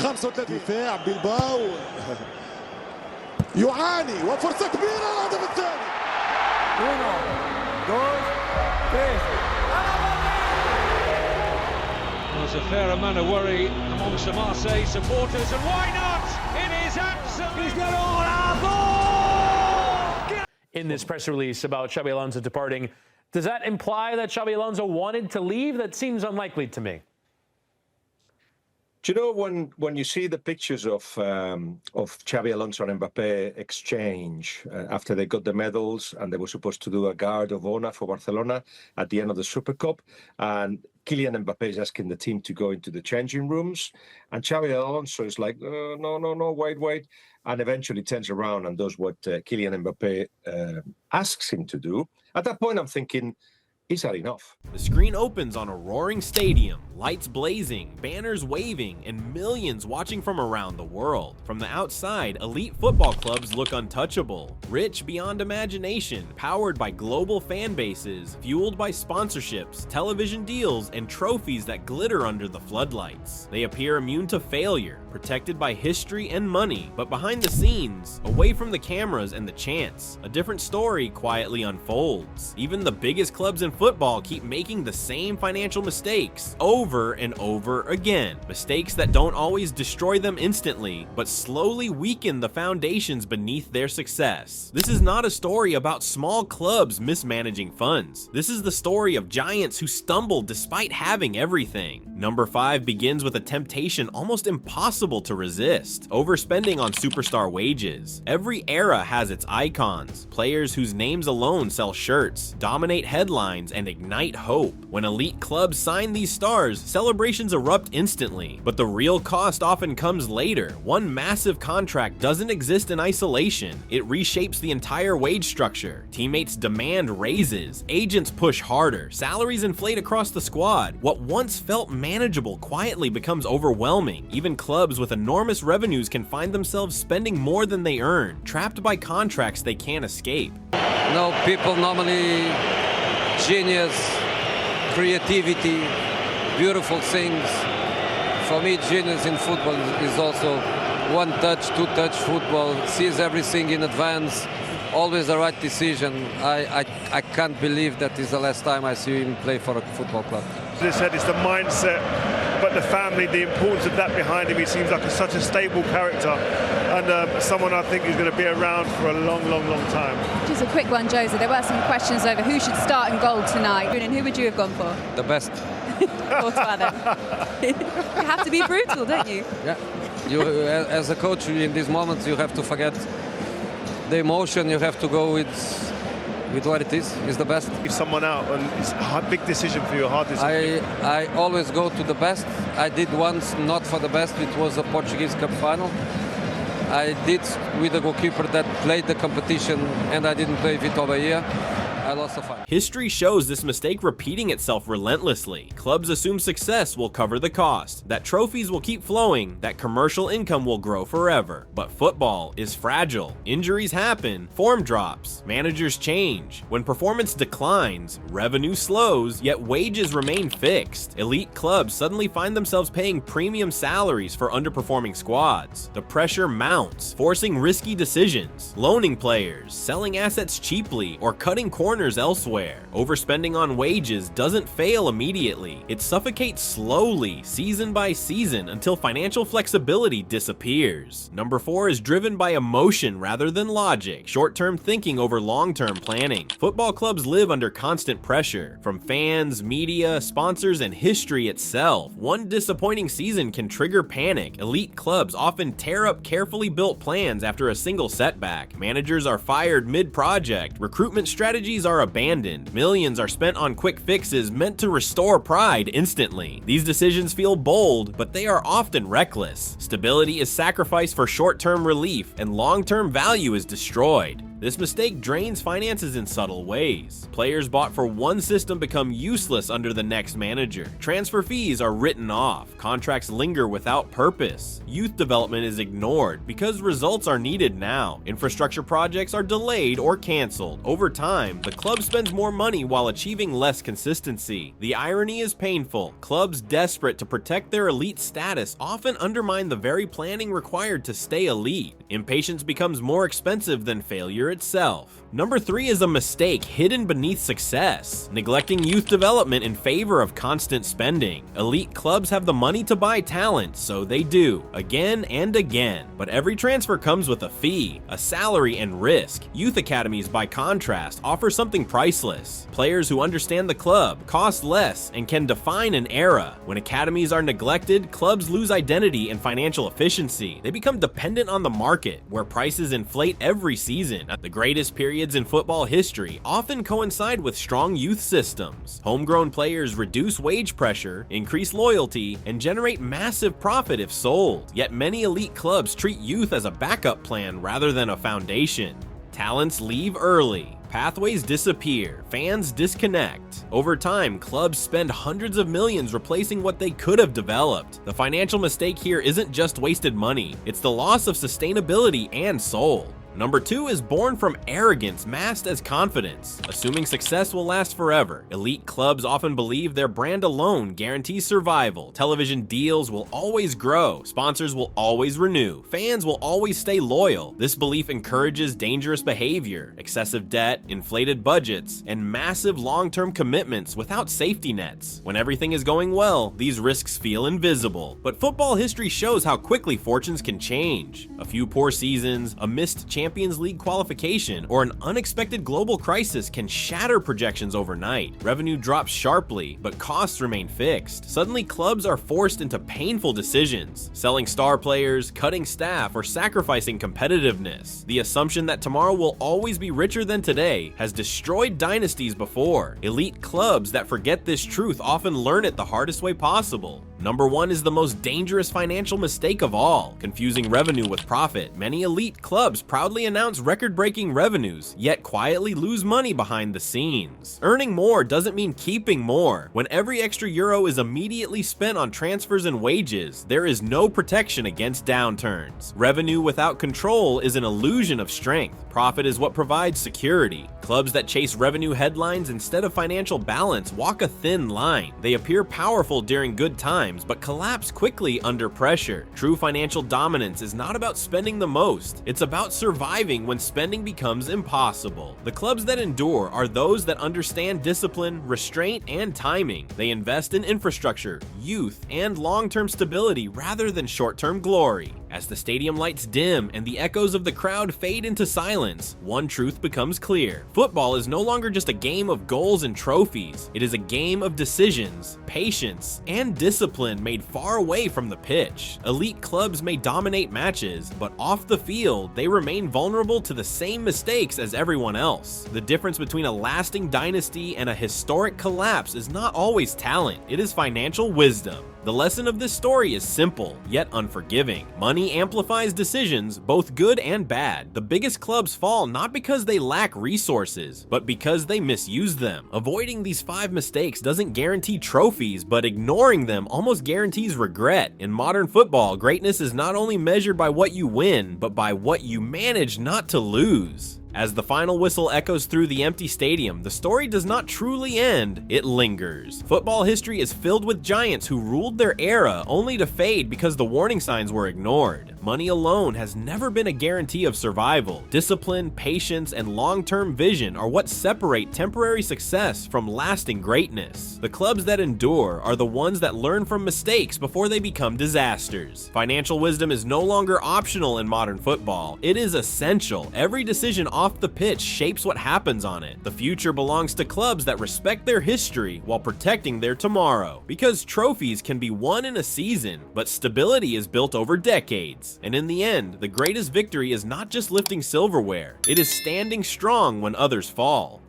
35 دفاع بلباو يعاني وفرصة كبيرة الهدف الثاني. 1 2 3 There's a fair amount of worry amongst the Marseille supporters, and why not? It is absolutely... In this press release about Xabi Alonso departing, does that imply that Xabi Alonso wanted to leave? That seems unlikely to me. Do you know when you see the pictures of Xabi Alonso and Mbappe exchange after they got the medals and they were supposed to do a guard of honor for Barcelona at the end of the Super Cup, and Kylian Mbappe is asking the team to go into the changing rooms, and Xabi Alonso is like, no, wait, and eventually turns around and does what Kylian Mbappe asks him to do. At that point, I'm thinking, he's had enough. The screen opens on a roaring stadium, lights blazing, banners waving, and millions watching from around the world. From the outside, elite football clubs look untouchable, rich beyond imagination, powered by global fan bases, fueled by sponsorships, television deals, and trophies that glitter under the floodlights. They appear immune to failure, protected by history and money, but behind the scenes, away from the cameras and the chants, a different story quietly unfolds. Even the biggest clubs in football keep making the same financial mistakes over and over again. Mistakes that don't always destroy them instantly, but slowly weaken the foundations beneath their success. This is not a story about small clubs mismanaging funds. This is the story of giants who stumbled despite having everything. Number 5 begins with a temptation almost impossible to resist: overspending on superstar wages. Every era has its icons, players whose names alone sell shirts, dominate headlines, and ignite hope. When elite clubs sign these stars, celebrations erupt instantly, but the real cost often comes later. One massive contract doesn't exist in isolation. It reshapes the entire wage structure. Teammates demand raises, agents push harder, salaries inflate across the squad. What once felt manageable quietly becomes overwhelming. Even clubs with enormous revenues can find themselves spending more than they earn, trapped by contracts they can't escape. No, people normally genius, creativity, beautiful things. For me, genius in football is also one touch, two touch football, sees everything in advance, always the right decision. I can't believe that is the last time I see him play for a football club. As I said, it's the mindset, but the family, the importance of that behind him. He seems like such a stable character, and someone I think is going to be around for a long time. Just a quick one, Jose. There were some questions over who should start in goal tonight, and who would you have gone for? The best. You have to be brutal, don't you? Yeah. You, as a coach, in these moments, you have to forget the emotion. You have to go with what it is the best. Leave someone out, and it's a big decision for you, a hard decision. I always go to the best. I did once not for the best. It was a Portuguese Cup final. I did with a goalkeeper that played the competition, and I didn't play Vitor Bahia. I lost the fight. History shows this mistake repeating itself relentlessly. Clubs assume success will cover the cost, that trophies will keep flowing, that commercial income will grow forever. But football is fragile. Injuries happen, form drops, managers change. When performance declines, revenue slows, yet wages remain fixed. Elite clubs suddenly find themselves paying premium salaries for underperforming squads. The pressure mounts, forcing risky decisions, loaning players, selling assets cheaply, or cutting corners elsewhere. Overspending on wages doesn't fail immediately. It suffocates slowly, season by season, until financial flexibility disappears. Number 4 is driven by emotion rather than logic, short-term thinking over long-term planning. Football clubs live under constant pressure, from fans, media, sponsors, and history itself. One disappointing season can trigger panic. Elite clubs often tear up carefully built plans after a single setback. Managers are fired mid-project. Recruitment strategies are abandoned. Millions are spent on quick fixes meant to restore pride instantly. These decisions feel bold, but they are often reckless. Stability is sacrificed for short-term relief, and long-term value is destroyed. This mistake drains finances in subtle ways. Players bought for one system become useless under the next manager. Transfer fees are written off. Contracts linger without purpose. Youth development is ignored because results are needed now. Infrastructure projects are delayed or canceled. Over time, the club spends more money while achieving less consistency. The irony is painful. Clubs desperate to protect their elite status often undermine the very planning required to stay elite. Impatience becomes more expensive than failure itself. Number 3 is a mistake hidden beneath success, neglecting youth development in favor of constant spending. Elite clubs have the money to buy talent, so they do, again and again. But every transfer comes with a fee, a salary, and risk. Youth academies, by contrast, offer something priceless. Players who understand the club, cost less, and can define an era. When academies are neglected, clubs lose identity and financial efficiency. They become dependent on the market, where prices inflate every season. The greatest periods in football history often coincide with strong youth systems. Homegrown players reduce wage pressure, increase loyalty, and generate massive profit if sold. Yet many elite clubs treat youth as a backup plan rather than a foundation. Talents leave early. Pathways disappear, fans disconnect. Over time, clubs spend hundreds of millions replacing what they could have developed. The financial mistake here isn't just wasted money, it's the loss of sustainability and soul. Number 2 is born from arrogance masked as confidence, assuming success will last forever. Elite clubs often believe their brand alone guarantees survival. Television deals will always grow, sponsors will always renew, fans will always stay loyal. This belief encourages dangerous behavior, excessive debt, inflated budgets, and massive long-term commitments without safety nets. When everything is going well, these risks feel invisible. But football history shows how quickly fortunes can change. A few poor seasons, a missed Champions League qualification, or an unexpected global crisis can shatter projections overnight. Revenue drops sharply, but costs remain fixed. Suddenly, clubs are forced into painful decisions, selling star players, cutting staff, or sacrificing competitiveness. The assumption that tomorrow will always be richer than today has destroyed dynasties before. Elite clubs that forget this truth often learn it the hardest way possible. Number 1 is the most dangerous financial mistake of all, confusing revenue with profit. Many elite clubs proudly announce record-breaking revenues, yet quietly lose money behind the scenes. Earning more doesn't mean keeping more. When every extra euro is immediately spent on transfers and wages, there is no protection against downturns. Revenue without control is an illusion of strength. Profit is what provides security. Clubs that chase revenue headlines instead of financial balance walk a thin line. They appear powerful during good times, but collapse quickly under pressure. True financial dominance is not about spending the most, it's about surviving when spending becomes impossible. The clubs that endure are those that understand discipline, restraint, and timing. They invest in infrastructure, youth, and long-term stability rather than short-term glory. As the stadium lights dim and the echoes of the crowd fade into silence, one truth becomes clear. Football is no longer just a game of goals and trophies. It is a game of decisions, patience, and discipline made far away from the pitch. Elite clubs may dominate matches, but off the field, they remain vulnerable to the same mistakes as everyone else. The difference between a lasting dynasty and a historic collapse is not always talent, it is financial wisdom. The lesson of this story is simple, yet unforgiving. Money amplifies decisions, both good and bad. The biggest clubs fall not because they lack resources, but because they misuse them. Avoiding these 5 mistakes doesn't guarantee trophies, but ignoring them almost guarantees regret. In modern football, greatness is not only measured by what you win, but by what you manage not to lose. As the final whistle echoes through the empty stadium, the story does not truly end, it lingers. Football history is filled with giants who ruled their era only to fade because the warning signs were ignored. Money alone has never been a guarantee of survival. Discipline, patience, and long-term vision are what separate temporary success from lasting greatness. The clubs that endure are the ones that learn from mistakes before they become disasters. Financial wisdom is no longer optional in modern football. It is essential. Every decision off the pitch shapes what happens on it. The future belongs to clubs that respect their history while protecting their tomorrow. Because trophies can be won in a season, but stability is built over decades. And in the end, the greatest victory is not just lifting silverware, it is standing strong when others fall.